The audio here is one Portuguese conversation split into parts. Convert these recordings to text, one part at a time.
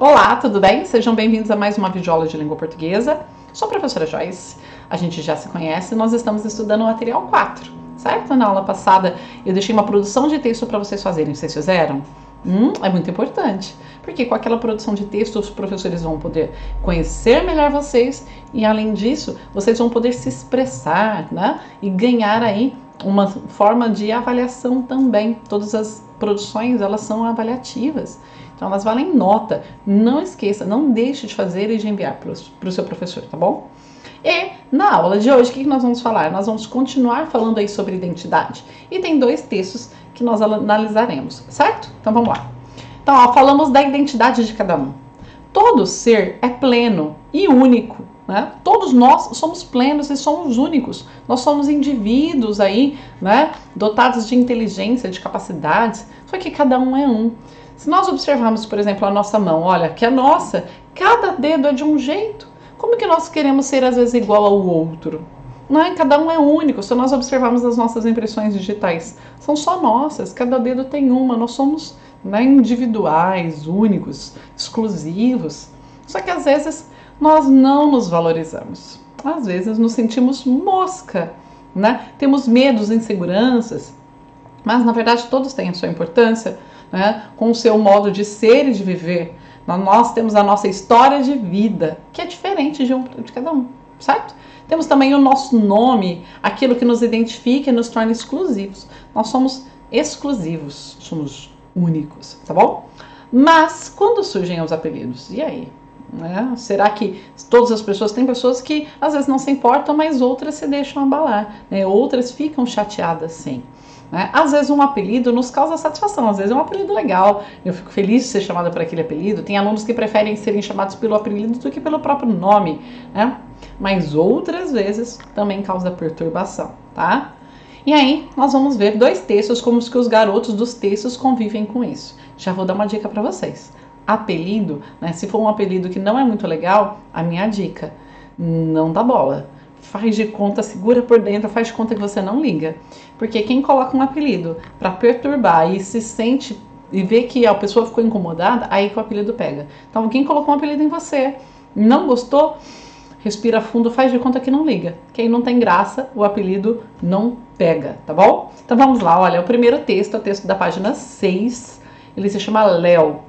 Olá, tudo bem? Sejam bem-vindos a mais uma videoaula de língua portuguesa. Sou a professora Joyce, a gente já se conhece, nós estamos estudando o material 4, certo? Na aula passada eu deixei uma produção de texto para vocês fazerem, vocês fizeram? É muito importante, porque com aquela produção de texto os professores vão poder conhecer melhor vocês e além disso, vocês vão poder se expressar, né? E ganhar aí uma forma de avaliação também. Todas as produções, elas são avaliativas. Então elas valem nota. Não esqueça, não deixe de fazer e de enviar para o seu professor, tá bom? E na aula de hoje, o que nós vamos falar? Nós vamos continuar falando aí sobre identidade. E tem dois textos que nós analisaremos, certo? Então vamos lá. Então, ó, falamos da identidade de cada um. Todo ser é pleno e único, né? Todos nós somos plenos e somos únicos. Nós somos indivíduos aí, né? Dotados de inteligência, de capacidades, só que cada um é um. Se nós observarmos, por exemplo, a nossa mão, olha, que a nossa, cada dedo é de um jeito. Como que nós queremos ser, às vezes, igual ao outro? Não é? Cada um é único. Se nós observarmos as nossas impressões digitais, são só nossas, cada dedo tem uma. Nós somos, né, individuais, únicos, exclusivos. Só que, às vezes, nós não nos valorizamos. Às vezes, nos sentimos mosca, né? Temos medos, inseguranças, mas, na verdade, todos têm a sua importância, né, com o seu modo de ser e de viver. Nós temos a nossa história de vida, que é diferente de cada um, certo? Temos também o nosso nome, aquilo que nos identifica e nos torna exclusivos. Nós somos exclusivos, somos únicos, tá bom? Mas quando surgem os apelidos? E aí? Né? Será que todas as pessoas, tem pessoas que às vezes não se importam, mas outras se deixam abalar, né? Outras ficam chateadas sim. Né? Às vezes um apelido nos causa satisfação, às vezes é um apelido legal, eu fico feliz de ser chamada por aquele apelido. Tem alunos que preferem serem chamados pelo apelido do que pelo próprio nome, né? Mas outras vezes também causa perturbação, tá? E aí nós vamos ver dois textos como que os garotos dos textos convivem com isso. Já vou dar uma dica para vocês. Apelido, né? Se for um apelido que não é muito legal, a minha dica, não dá bola. Faz de conta, segura por dentro, faz de conta que você não liga. Porque quem coloca um apelido para perturbar e se sente e vê que a pessoa ficou incomodada, aí que o apelido pega. Então, quem colocou um apelido em você, não gostou, respira fundo, faz de conta que não liga. Quem não tem graça, o apelido não pega, tá bom? Então vamos lá, olha, o primeiro texto é o texto da página 6, ele se chama Léo.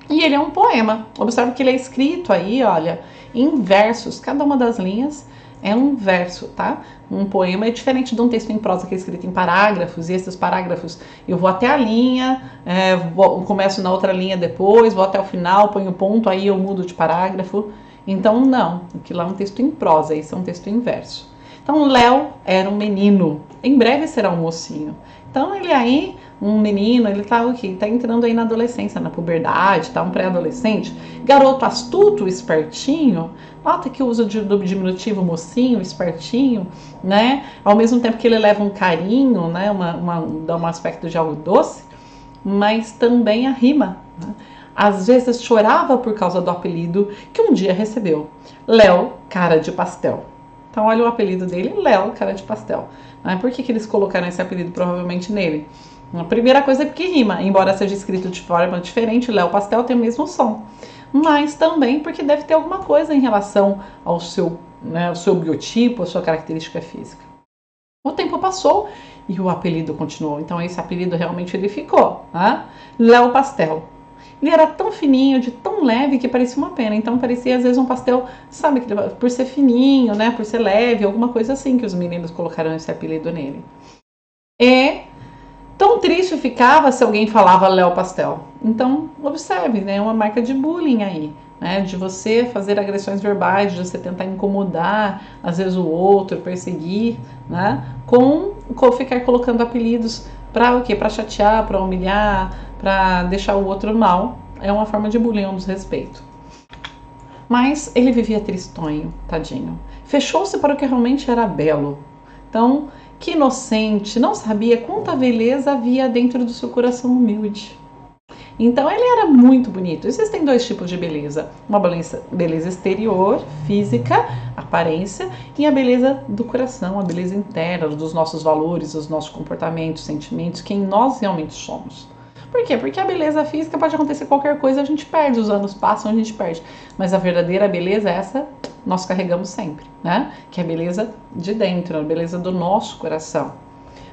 E ele é um poema. Observe que ele é escrito aí, olha, em versos, cada uma das linhas é um verso, tá? Um poema é diferente de um texto em prosa que é escrito em parágrafos, e esses parágrafos eu vou até a linha, começo na outra linha depois, vou até o final, ponho ponto, aí eu mudo de parágrafo. Então não, aquilo lá é um texto em prosa, isso é um texto em verso. Então Léo era um menino, em breve será um mocinho. Então ele aí, um menino, ele tá o quê? Tá entrando aí na adolescência, na puberdade, tá um pré-adolescente. Garoto astuto, espertinho. Nota que o uso do diminutivo mocinho, espertinho, né? Ao mesmo tempo que ele leva um carinho, né? Dá um aspecto de algo doce, mas também a rima, né? Às vezes chorava por causa do apelido que um dia recebeu. Léo, cara de pastel. Então olha o apelido dele, Léo, cara de pastel. Por que eles colocaram esse apelido provavelmente nele? A primeira coisa é porque rima, embora seja escrito de forma diferente, Léo Pastel tem o mesmo som. Mas também porque deve ter alguma coisa em relação ao seu, né, ao seu biotipo, à sua característica física. O tempo passou e o apelido continuou, então esse apelido realmente ele ficou, né? Léo Pastel. Ele era tão fininho, de tão leve que parecia uma pena. Então parecia às vezes um pastel, sabe, por ser fininho, né, por ser leve, alguma coisa assim que os meninos colocaram esse apelido nele. E tão triste ficava se alguém falava Léo Pastel. Então observe, né, uma marca de bullying aí, né, de você fazer agressões verbais, de você tentar incomodar às vezes o outro, perseguir, né, com ficar colocando apelidos para o quê? Para chatear, para humilhar, para deixar o outro mal. É uma forma de bullying, um desrespeito. Mas ele vivia tristonho, tadinho. Fechou-se para o que realmente era belo. Então, que inocente, não sabia quanta beleza havia dentro do seu coração humilde. Então ele era muito bonito. Existem dois tipos de beleza. Uma beleza exterior, física, aparência, e a beleza do coração, a beleza interna, dos nossos valores, dos nossos comportamentos, sentimentos, quem nós realmente somos. Por quê? Porque a beleza física pode acontecer qualquer coisa, a gente perde, os anos passam, a gente perde. Mas a verdadeira beleza é essa, nós carregamos sempre, né? Que é a beleza de dentro, a beleza do nosso coração.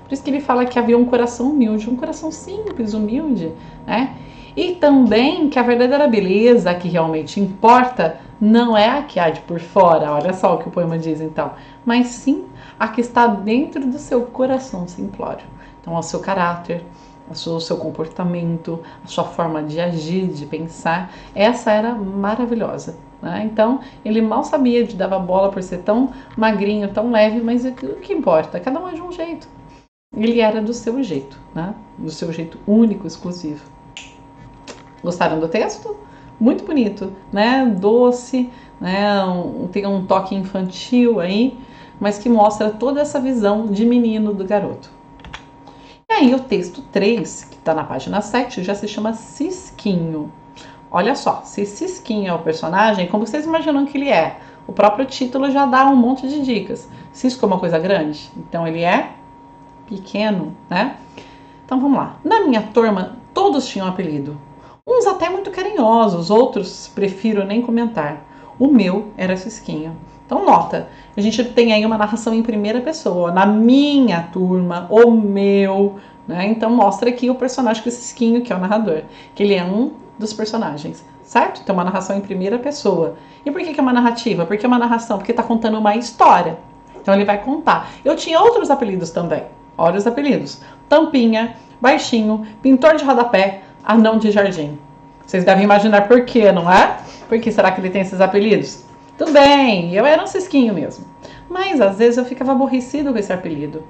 Por isso que ele fala que havia um coração humilde, um coração simples, humilde, né? E também que a verdadeira beleza, que realmente importa, não é a que há de por fora, olha só o que o poema diz então, mas sim a que está dentro do seu coração simplório. Então, o seu caráter, o seu comportamento, a sua forma de agir, de pensar, essa era maravilhosa. Né? Então, ele mal sabia de dar bola por ser tão magrinho, tão leve, mas o que importa? Cada um é de um jeito. Ele era do seu jeito, né? Do seu jeito único, exclusivo. Gostaram do texto? Muito bonito, né? Doce, né? Tem um toque infantil aí, mas que mostra toda essa visão de menino do garoto. E aí o texto 3, que está na página 7, já se chama Cisquinho. Olha só, se Cisquinho é o personagem, como vocês imaginam que ele é? O próprio título já dá um monte de dicas. Cisco é uma coisa grande, então ele é pequeno, né? Então vamos lá. Na minha turma, todos tinham apelido. Uns até muito carinhosos, outros prefiro nem comentar. O meu era Cisquinho. Então nota, a gente tem aí uma narração em primeira pessoa. Na minha turma, o meu, né? Então mostra aqui o personagem que é Cisquinho, que é o narrador, que ele é um dos personagens, certo? Então uma narração em primeira pessoa. E por que é uma narrativa? Porque é uma narração, porque está contando uma história. Então ele vai contar. Eu tinha outros apelidos também. Olha os apelidos. Tampinha, Baixinho, Pintor de Rodapé, Anão de Jardim. Vocês devem imaginar por quê, não é? Por que será que ele tem esses apelidos? Tudo bem, eu era um cisquinho mesmo. Mas às vezes eu ficava aborrecido com esse apelido.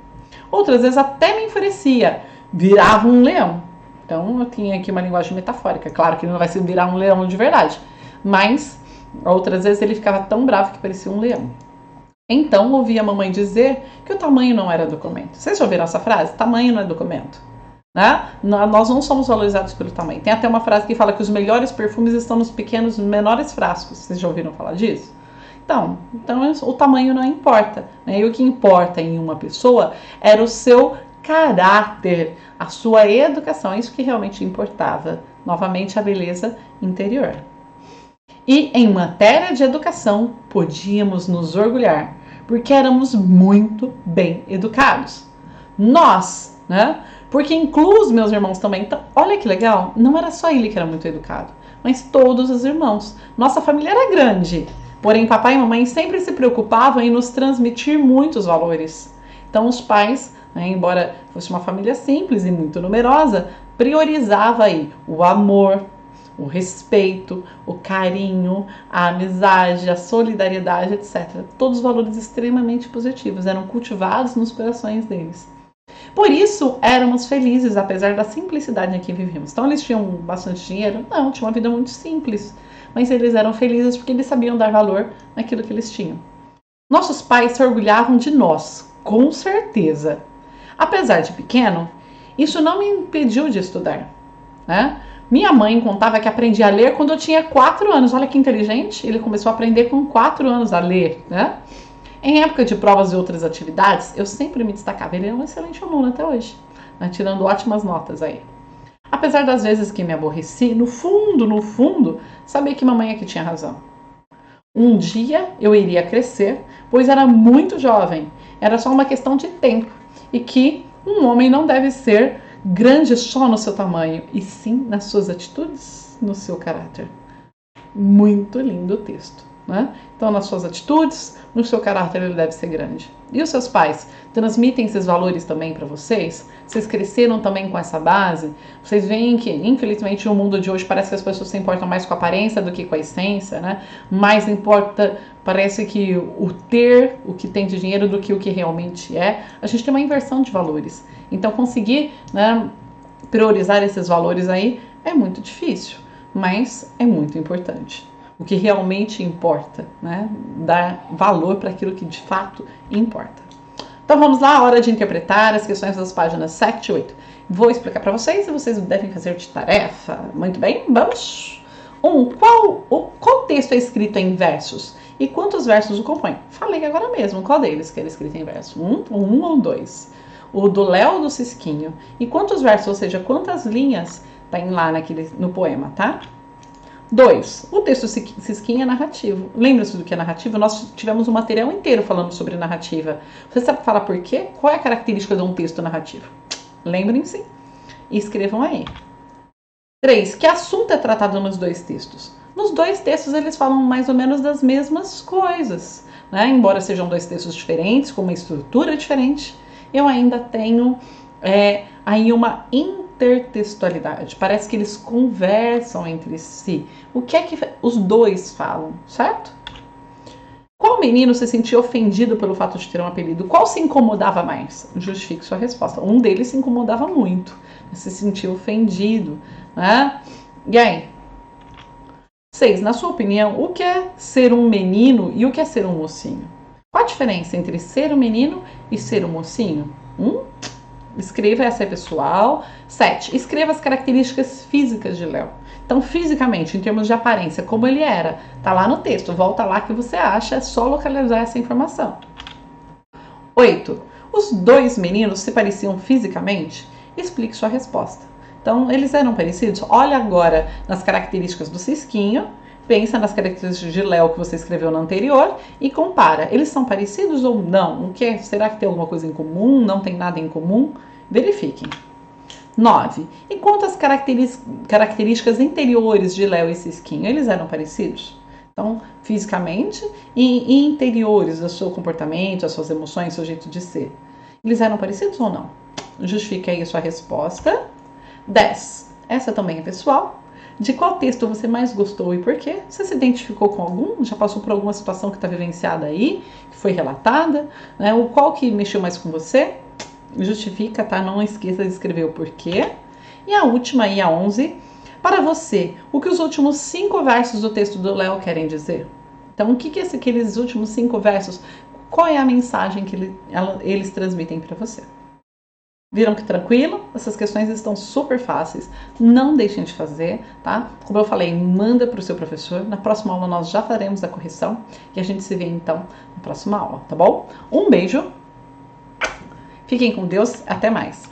Outras vezes até me enfurecia. Virava um leão. Então eu tinha aqui uma linguagem metafórica. Claro que ele não vai se virar um leão de verdade. Mas outras vezes ele ficava tão bravo que parecia um leão. Então, ouvi a mamãe dizer que o tamanho não era documento. Vocês já ouviram essa frase? Tamanho não é documento. Né? Nós não somos valorizados pelo tamanho. Tem até uma frase que fala que os melhores perfumes estão nos pequenos, menores frascos. Vocês já ouviram falar disso? Então o tamanho não importa. Né? E o que importa em uma pessoa era o seu caráter, a sua educação. É isso que realmente importava. Novamente, a beleza interior. E em matéria de educação, podíamos nos orgulhar, porque éramos muito bem educados. Nós, né? Porque inclui os meus irmãos também. Então, olha que legal, não era só ele que era muito educado, mas todos os irmãos. Nossa família era grande, porém papai e mamãe sempre se preocupavam em nos transmitir muitos valores. Então os pais, né, embora fosse uma família simples e muito numerosa, priorizava aí o amor, o respeito, o carinho, a amizade, a solidariedade, etc. Todos os valores extremamente positivos eram cultivados nos corações deles. Por isso, éramos felizes, apesar da simplicidade em que vivíamos. Então, eles tinham bastante dinheiro? Não, tinham uma vida muito simples. Mas eles eram felizes porque eles sabiam dar valor naquilo que eles tinham. Nossos pais se orgulhavam de nós, com certeza. Apesar de pequeno, isso não me impediu de estudar, né? Minha mãe contava que aprendia a ler quando eu tinha 4 anos. Olha que inteligente, ele começou a aprender com 4 anos a ler, né? Em época de provas e outras atividades, eu sempre me destacava. Ele é um excelente aluno até hoje, né? Tirando ótimas notas aí. Apesar das vezes que me aborreci, no fundo, sabia que mamãe aqui tinha razão. Um dia eu iria crescer, pois era muito jovem. Era só uma questão de tempo. E que um homem não deve ser grande só no seu tamanho, e sim nas suas atitudes, no seu caráter. Muito lindo o texto, né? Então, nas suas atitudes, no seu caráter, ele deve ser grande. E os seus pais transmitem esses valores também para vocês? Vocês cresceram também com essa base? Vocês veem que, infelizmente, o mundo de hoje parece que as pessoas se importam mais com a aparência do que com a essência, né? Mais importa, parece que o ter, o que tem de dinheiro, do que o que realmente é. A gente tem uma inversão de valores. Então, conseguir, né, priorizar esses valores aí é muito difícil, mas é muito importante. O que realmente importa, né? Dar valor para aquilo que de fato importa. Então vamos lá, hora de interpretar as questões das páginas 7 e 8. Vou explicar para vocês e vocês devem fazer de tarefa. Muito bem, vamos! Qual texto é escrito em versos? E quantos versos o compõem? Falei agora mesmo, qual deles que era escrito em verso? Um ou dois? O do Léo ou do Cisquinho? E quantos versos, ou seja, quantas linhas Tá lá no poema, tá? 2. O texto Sisquinha é narrativo. Lembra-se do que é narrativo? Nós tivemos um material inteiro falando sobre narrativa. Você sabe falar por quê? Qual é a característica de um texto narrativo? Lembrem-se e escrevam aí. 3. Que assunto é tratado nos dois textos? Nos dois textos eles falam mais ou menos das mesmas coisas, né? Embora sejam dois textos diferentes, com uma estrutura diferente, eu ainda tenho aí uma intertextualidade. Parece que eles conversam entre si. O que é que os dois falam, certo? Qual menino se sentia ofendido pelo fato de ter um apelido? Qual se incomodava mais? Justifique sua resposta. Um deles se incomodava muito, se sentia ofendido, né? E aí? 6. Na sua opinião, o que é ser um menino e o que é ser um mocinho? Qual a diferença entre ser um menino e ser um mocinho? Escreva, essa é pessoal. 7. Escreva as características físicas de Léo. Então, fisicamente, em termos de aparência, como ele era, tá lá no texto. Volta lá que você acha, é só localizar essa informação. 8. Os dois meninos se pareciam fisicamente? Explique sua resposta. Então, eles eram parecidos? Olha agora nas características do Cisquinho, pensa nas características de Léo que você escreveu no anterior e compara. Eles são parecidos ou não? Será que tem alguma coisa em comum? Não tem nada em comum? Verifiquem. 9. E quanto às características interiores de Léo e Cisquinho? Eles eram parecidos? Então, fisicamente e interiores do seu comportamento, as suas emoções, seu jeito de ser. Eles eram parecidos ou não? Justifique aí a sua resposta. 10. Essa também é pessoal. De qual texto você mais gostou e por quê? Você se identificou com algum? Já passou por alguma situação que está vivenciada aí, que foi relatada? Né? O qual que mexeu mais com você? Justifica, tá? Não esqueça de escrever o porquê. E a última aí, a 11. Para você, o que os últimos 5 versos do texto do Léo querem dizer? Então, o que aqueles últimos 5 versos, qual é a mensagem que eles transmitem para você? Viram que tranquilo? Essas questões estão super fáceis. Não deixem de fazer, tá? Como eu falei, manda para o seu professor. Na próxima aula nós já faremos a correção e a gente se vê então na próxima aula, tá bom? Um beijo. Fiquem com Deus. Até mais.